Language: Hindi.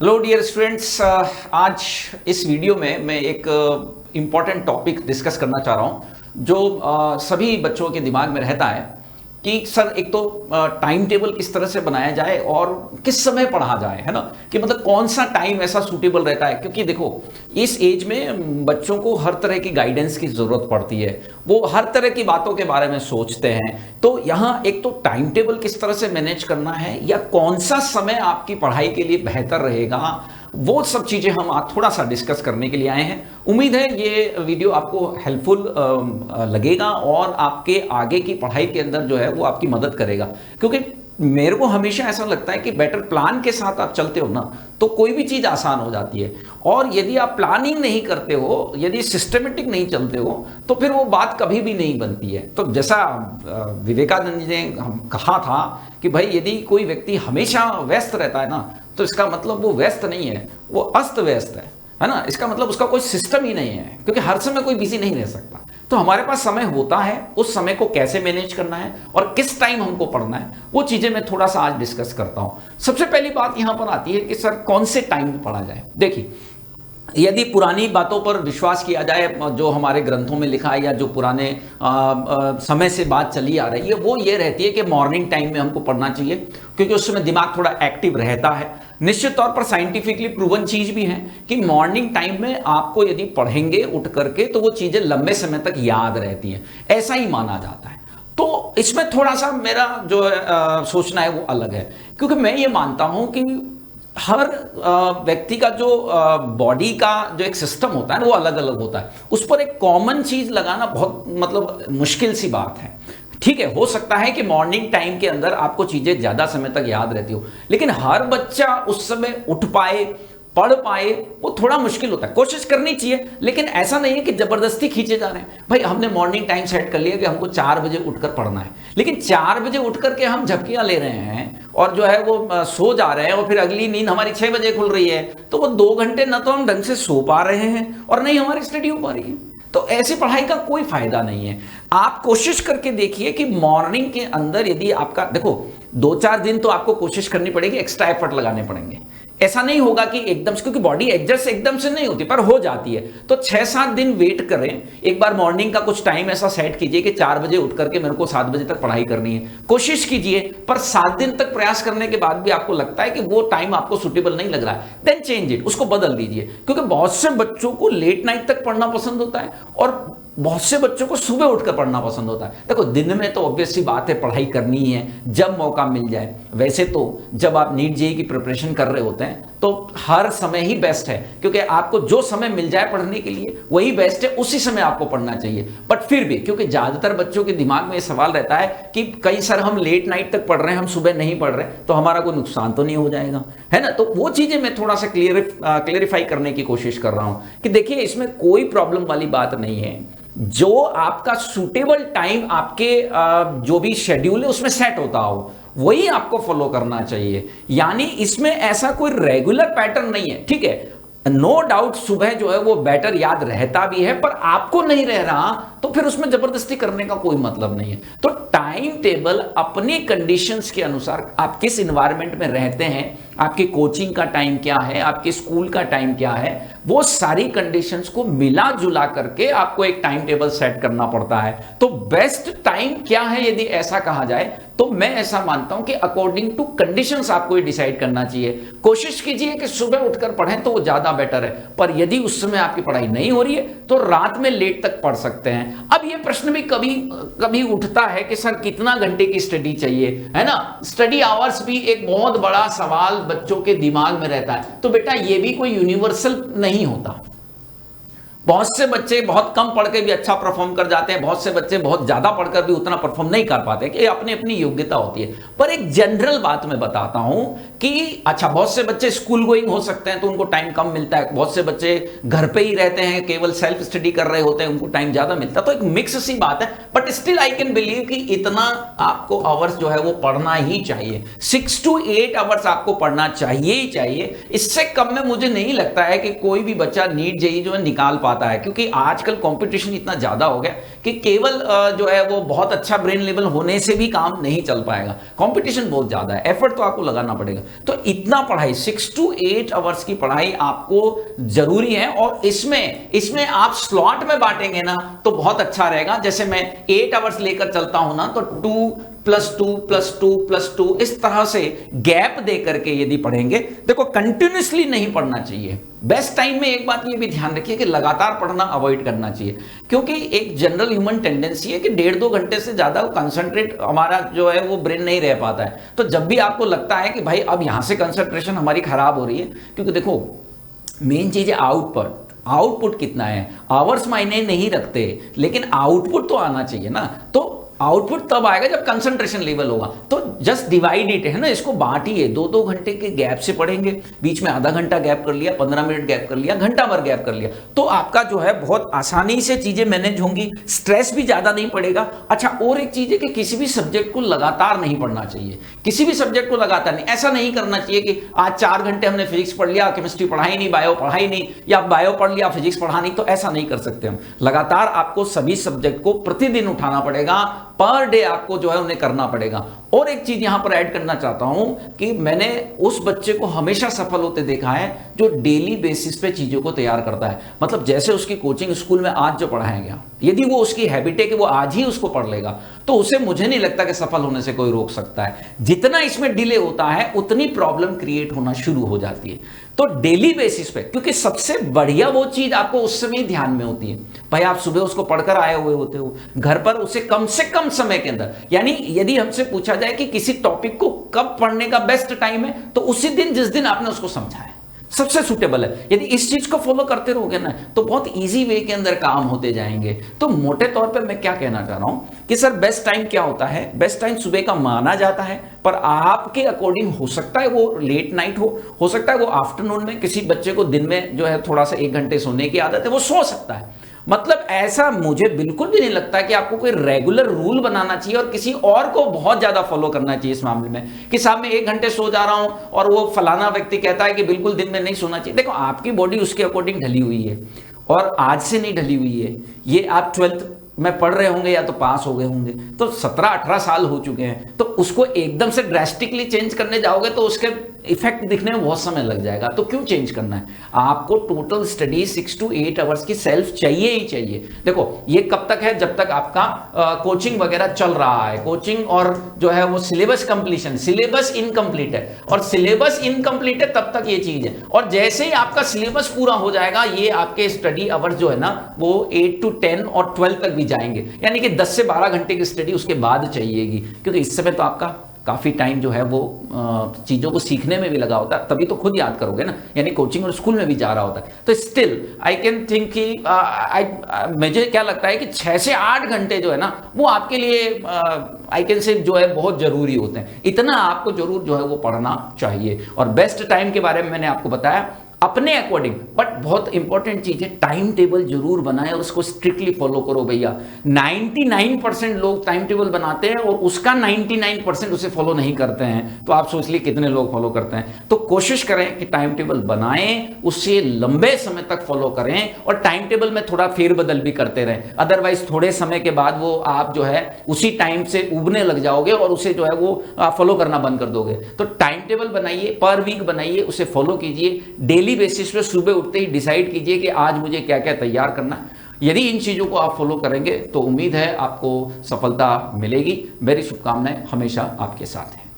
हेलो डियर स्टूडेंट्स, आज इस वीडियो में मैं एक इम्पॉर्टेंट टॉपिक डिस्कस करना चाह रहा हूँ जो सभी बच्चों के दिमाग में रहता है कि सर एक तो टाइम टेबल किस तरह से बनाया जाए और किस समय पढ़ा जाए, है ना, कि मतलब कौन सा टाइम ऐसा सूटेबल रहता है। क्योंकि देखो इस एज में बच्चों को हर तरह की गाइडेंस की ज़रूरत पड़ती है, वो हर तरह की बातों के बारे में सोचते हैं। तो यहाँ एक तो टाइम टेबल किस तरह से मैनेज करना है या कौन सा समय आपकी पढ़ाई के लिए बेहतर रहेगा, वो सब चीज़ें हम आज थोड़ा सा डिस्कस करने के लिए आए हैं। उम्मीद है ये वीडियो आपको हेल्पफुल लगेगा और आपके आगे की पढ़ाई के अंदर जो है वो आपकी मदद करेगा। क्योंकि मेरे को हमेशा ऐसा लगता है कि बेटर प्लान के साथ आप चलते हो ना तो कोई भी चीज़ आसान हो जाती है, और यदि आप प्लानिंग नहीं करते हो, यदि सिस्टमेटिक नहीं चलते हो, तो फिर वो बात कभी भी नहीं बनती है। तो जैसा विवेकानंद जी ने कहा था कि भाई यदि कोई व्यक्ति हमेशा व्यस्त रहता है ना तो इसका मतलब वो व्यस्त नहीं है, वो अस्त व्यस्त है ना। इसका मतलब उसका कोई सिस्टम ही नहीं है, क्योंकि हर समय कोई बिजी नहीं रह सकता। तो हमारे पास समय होता है, उस समय को कैसे मैनेज करना है और किस टाइम हमको पढ़ना है, वो चीजें मैं थोड़ा सा आज डिस्कस करता हूं। सबसे पहली बात यहां पर आती है कि सर कौन से टाइम पे पढ़ा जाए। देखिए, यदि पुरानी बातों पर विश्वास किया जाए, जो हमारे ग्रंथों में लिखा है या जो पुराने समय से बात चली आ रही है, वो ये रहती है कि मॉर्निंग टाइम में हमको पढ़ना चाहिए, क्योंकि उस समय दिमाग थोड़ा एक्टिव रहता है। निश्चित तौर पर साइंटिफिकली प्रूवन चीज भी है कि मॉर्निंग टाइम में आपको यदि पढ़ेंगे उठ करके तो वो चीजें लंबे समय तक याद रहती हैं, ऐसा ही माना जाता है। तो इसमें थोड़ा सा मेरा जो सोचना है वो अलग है, क्योंकि मैं ये मानता हूं कि हर व्यक्ति का जो बॉडी का जो एक सिस्टम होता है वो अलग अलग होता है। उस पर एक कॉमन चीज लगाना बहुत मतलब मुश्किल सी बात है। ठीक है, हो सकता है कि मॉर्निंग टाइम के अंदर आपको चीजें ज्यादा समय तक याद रहती हो, लेकिन हर बच्चा उस समय उठ पाए, पढ़ पाए, वो थोड़ा मुश्किल होता है। कोशिश करनी चाहिए, लेकिन ऐसा नहीं है कि जबरदस्ती खींचे जा रहे हैं। भाई हमने मॉर्निंग टाइम सेट कर लिया कि हमको 4 बजे उठकर पढ़ना है, लेकिन 4 बजे उठ करके हम झपकियां ले रहे हैं और जो है वो सो जा रहे हैं, और फिर अगली नींद हमारी 6 बजे खुल रही है, तो वो 2 घंटे ना तो हम ढंग से सो पा रहे हैं और नहीं हमारी स्टडी हो पा रही है। तो ऐसी पढ़ाई का कोई फायदा नहीं है। आप कोशिश करके देखिए कि मॉर्निंग के अंदर यदि आपका, देखो 2-4 दिन तो आपको कोशिश करनी पड़ेगी, एक्स्ट्रा एफर्ट लगाने पड़ेंगे। ऐसा नहीं होगा कि एकदम से, क्योंकि बॉडी एडजस्ट एकदम से नहीं होती, पर हो जाती है। तो 6-7 दिन वेट करें, एक बार मॉर्निंग का कुछ टाइम ऐसा सेट कीजिए कि 4 बजे उठ करके मेरे को 7 बजे तक पढ़ाई करनी है, कोशिश कीजिए। पर 7 दिन तक प्रयास करने के बाद भी आपको लगता है कि वो टाइम आपको सुटेबल नहीं लग रहा है, देन चेंज इट, उसको बदल दीजिए। क्योंकि बहुत से बच्चों को लेट नाइट तक पढ़ना पसंद होता है और बहुत से बच्चों को सुबह उठकर पढ़ना पसंद होता है। देखो दिन में तो ऑब्वियस सी बात है पढ़ाई करनी ही है जब मौका मिल जाए। वैसे तो जब आप नीट जेईई की प्रिपरेशन कर रहे होते हैं तो हर समय ही बेस्ट है, क्योंकि आपको जो समय मिल जाए पढ़ने के लिए वही बेस्ट है, उसी समय आपको पढ़ना चाहिए। बट फिर भी क्योंकि ज्यादातर बच्चों के दिमाग में ये सवाल रहता है कि कई सर हम लेट नाइट तक पढ़ रहे हैं, हम सुबह नहीं पढ़ रहे, तो हमारा कोई नुकसान तो नहीं हो जाएगा, है ना। तो वो चीजें मैं थोड़ा सा क्लियरिफाई करने की कोशिश कर रहा हूं कि देखिए इसमें कोई प्रॉब्लम वाली बात नहीं है। जो आपका सूटेबल टाइम आपके जो भी शेड्यूल है उसमें सेट होता हो वही आपको फॉलो करना चाहिए। यानी इसमें ऐसा कोई रेगुलर पैटर्न नहीं है। ठीक है, नो डाउट सुबह जो है वो बेटर याद रहता भी है, पर आपको नहीं रह रहा तो फिर उसमें जबरदस्ती करने का कोई मतलब नहीं है। तो टाइम टेबल अपनी कंडीशंस के अनुसार, आप किस इन्वायरमेंट में रहते हैं, आपकी कोचिंग का टाइम क्या है, आपके स्कूल का टाइम क्या है, वो सारी कंडीशंस को मिला जुला करके आपको एक टाइम टेबल सेट करना पड़ता है। तो बेस्ट टाइम क्या है यदि ऐसा कहा जाए तो मैं ऐसा मानता हूं कि अकॉर्डिंग टू कंडीशंस आपको ये डिसाइड करना चाहिए। कोशिश कीजिए कि सुबह उठकर पढ़ें तो वो ज्यादा बेटर है, पर यदि उस समय आपकी पढ़ाई नहीं हो रही है तो रात में लेट तक पढ़ सकते हैं। अब ये प्रश्न भी कभी कभी उठता है कि सर कितना घंटे की स्टडी चाहिए, है ना। स्टडी आवर्स भी एक बहुत बड़ा सवाल बच्चों के दिमाग में रहता है। तो बेटा ये भी कोई यूनिवर्सल नहीं होता। बहुत से बच्चे बहुत कम पढ़ के भी अच्छा परफॉर्म कर जाते हैं, बहुत से बच्चे बहुत ज्यादा पढ़कर भी उतना परफॉर्म नहीं कर पाते, कि अपनी अपनी योग्यता होती है। पर एक जनरल बात मैं बताता हूं कि अच्छा बहुत से बच्चे स्कूल गोइंग हो सकते हैं तो उनको टाइम कम मिलता है, बहुत से बच्चे घर पे ही रहते हैं, केवल सेल्फ स्टडी कर रहे होते हैं, उनको टाइम ज्यादा मिलता है। तो एक मिक्स सी बात है, but still I can believe कि इतना आपको आवर्स जो है वो पढ़ना ही चाहिए। 6 to 8 आवर्स आपको पढ़ना चाहिए ही चाहिए। इससे कम में मुझे नहीं लगता है कि कोई भी बच्चा नीट जेईई जो है निकाल पाता पाता है, क्योंकि आजकल कंपटीशन इतना ज़्यादा हो गया कि केवल जो है वो बहुत अच्छा ब्रेन लेवल होने से भी काम नहीं चल पाएगा। कंपटीशन बहुत ज़्यादा है, एफर्ट तो आपको लगाना पड़ेगा। तो इतना पढ़ाई 6 to 8 आवर्स की पढ़ाई आपको जरूरी है, और इसमें आप स्लॉट में बांटेंगे ना तो बहुत अच्छा रहेगा। जैसे मैं 8 आवर्स लेकर चलता हूं ना, तो 2+2+2+2 इस तरह से गैप दे करके यदि पढ़ेंगे, देखो कंटिन्यूसली नहीं पढ़ना चाहिए। बेस्ट टाइम में एक बात ये भी ध्यान रखिए कि लगातार पढ़ना अवॉइड करना चाहिए, क्योंकि एक जनरल ह्यूमन टेंडेंसी है कि 1.5-2 घंटे से ज्यादा कंसंट्रेट हमारा जो है वो ब्रेन नहीं रह पाता है। तो जब भी आपको लगता है कि भाई अब यहां से कंसंट्रेशन हमारी खराब हो रही है, क्योंकि देखो मेन चीज है आउटपुट कितना है। आवर्स मायने नहीं रखते, लेकिन आउटपुट तो आना चाहिए ना। तो आउटपुट तब आएगा जब कंसंट्रेशन लेवल होगा। तो जस्ट डिवाइड इट, है ना, इसको बांटिए। 2-2 घंटे के गैप से पढ़ेंगे, बीच में आधा घंटा गैप कर लिया, 15 मिनट गैप कर लिया, घंटा भर गैप कर लिया, तो आपका जो है बहुत आसानी से चीजें मैनेज होंगी, स्ट्रेस भी ज्यादा नहीं पड़ेगा। अच्छा, और एक चीज है कि किसी भी सब्जेक्ट को लगातार नहीं पढ़ना चाहिए, किसी भी सब्जेक्ट को लगातार नहीं। ऐसा नहीं करना चाहिए कि आज 4 घंटे हमने फिजिक्स पढ़ लिया, केमिस्ट्री पढ़ाई नहीं, बायो पढ़ाई नहीं, या बायो पढ़ लिया फिजिक्स पढ़ा नहीं, तो ऐसा नहीं कर सकते हम। लगातार आपको सभी सब्जेक्ट को प्रतिदिन उठाना पड़ेगा, पर डे आपको जो है उन्हें करना पड़ेगा। और एक चीज यहां पर ऐड करना चाहता हूं कि मैंने उस बच्चे को हमेशा सफल होते देखा है जो डेली बेसिस पे चीजों को तैयार करता है। मतलब जैसे उसकी कोचिंग स्कूल में आज जो पढ़ाया गया, यदि वो उसकी हैबिट है कि वो आज ही उसको पढ़ लेगा, तो उसे मुझे नहीं लगता कि सफल होने से कोई रोक सकता है। जितना इसमें डिले होता है उतनी प्रॉब्लम क्रिएट होना शुरू हो जाती है। तो डेली बेसिस पे, क्योंकि सबसे बढ़िया वो चीज आपको उस समय ध्यान में होती है। भाई आप सुबह उसको पढ़कर आए हुए होते हो, घर पर उसे कम से कम समय के अंदर, यानी यदि हमसे पूछा जाए कि किसी टॉपिक को कब पढ़ने का बेस्ट टाइम है, तो उसी दिन जिस दिन आपने उसको समझा है सबसे सुटेबल है। यदि इस चीज को फॉलो करते रहोगे ना, तो बहुत इजी वे के अंदर काम होते जाएंगे। तो मोटे तौर पे मैं क्या कहना चाह रहा हूं कि सर बेस्ट टाइम क्या होता है? बेस्ट टाइम सुबह का माना जाता है, पर आपके अकॉर्डिंग हो सकता है वो लेट नाइट हो सकता है वो आफ्टरनून में। किसी बच्चे को दिन में जो है थोड़ा सा 1 घंटे सोने की आदत है, वो सो सकता है। मतलब ऐसा मुझे बिल्कुल भी नहीं लगता कि आपको कोई रेगुलर रूल बनाना चाहिए और किसी और को बहुत ज्यादा फॉलो करना चाहिए इस मामले में, कि साहब मैं 1 घंटे सो जा रहा हूं और वो फलाना व्यक्ति कहता है कि बिल्कुल दिन में नहीं सोना चाहिए। देखो आपकी बॉडी उसके अकॉर्डिंग ढली हुई है, और आज से नहीं ढली हुई है। ये आप 12th में पढ़ रहे होंगे या तो पास हो गए होंगे, तो 17-18 साल हो चुके हैं, तो उसको एकदम से ड्रेस्टिकली चेंज करने जाओगे तो उसके इफेक्ट दिखने में बहुत समय लग जाएगा। तो क्यों चेंज करना है? आपको टोटल स्टडी 6 to 8 आवर्स की सेल्फ चाहिए ही चाहिए। देखो ये कब तक है? जब तक आपका कोचिंग वगैरह चल रहा है, कोचिंग और जो है वो सिलेबस कंप्लीशन, सिलेबस इनकम्प्लीट है, और सिलेबस इनकम्प्लीट है तब तक ये चीज है। और जैसे ही आपका सिलेबस पूरा हो जाएगा, ये आपके स्टडी आवर्स जो है ना वो 8 to 10 और 12 तक भी जाएंगे, यानी कि 10 से 12 घंटे की स्टडी उसके बाद चाहिएगी, क्योंकि इस समय तो आपका काफी टाइम जो है वो चीजों को सीखने में भी लगा होता है, तभी तो खुद याद करोगे ना, यानी कोचिंग और स्कूल में भी जा रहा होता है। तो स्टिल आई कैन थिंक कि मुझे क्या लगता है कि 6 से 8 घंटे जो है ना वो आपके लिए आई कैन से जो है बहुत जरूरी होते हैं। इतना आपको जरूर जो है वो पढ़ना चाहिए। और बेस्ट टाइम के बारे में मैंने आपको बताया अपने अकॉर्डिंग, बट बहुत इंपॉर्टेंट चीज है टाइम टेबल जरूर बनाएं और उसको स्ट्रिक्टली फॉलो करो भैया। 99% लोग टाइम टेबल बनाते हैं और उसका 99% उसे फॉलो नहीं करते हैं, तो आप सोच लीजिए कितने लोग फॉलो करते हैं। तो कोशिश करें कि टाइम टेबल बनाएं, उससे लंबे समय तक फॉलो करें, और टाइम टेबल में थोड़ा फेरबदल भी करते रहें। अदरवाइज थोड़े समय के बाद वो आप जो है उसी टाइम से उबने लग जाओगे और उसे जो है वो फॉलो करना बंद कर दोगे। तो टाइम टेबल बनाइए, पर वीक बनाइए, उसे फॉलो कीजिए। डेली बेसिस पे सुबह उठते ही डिसाइड कीजिए कि आज मुझे क्या क्या तैयार करना है। यदि इन चीजों को आप फॉलो करेंगे तो उम्मीद है आपको सफलता मिलेगी। मेरी शुभकामनाएं हमेशा आपके साथ हैं।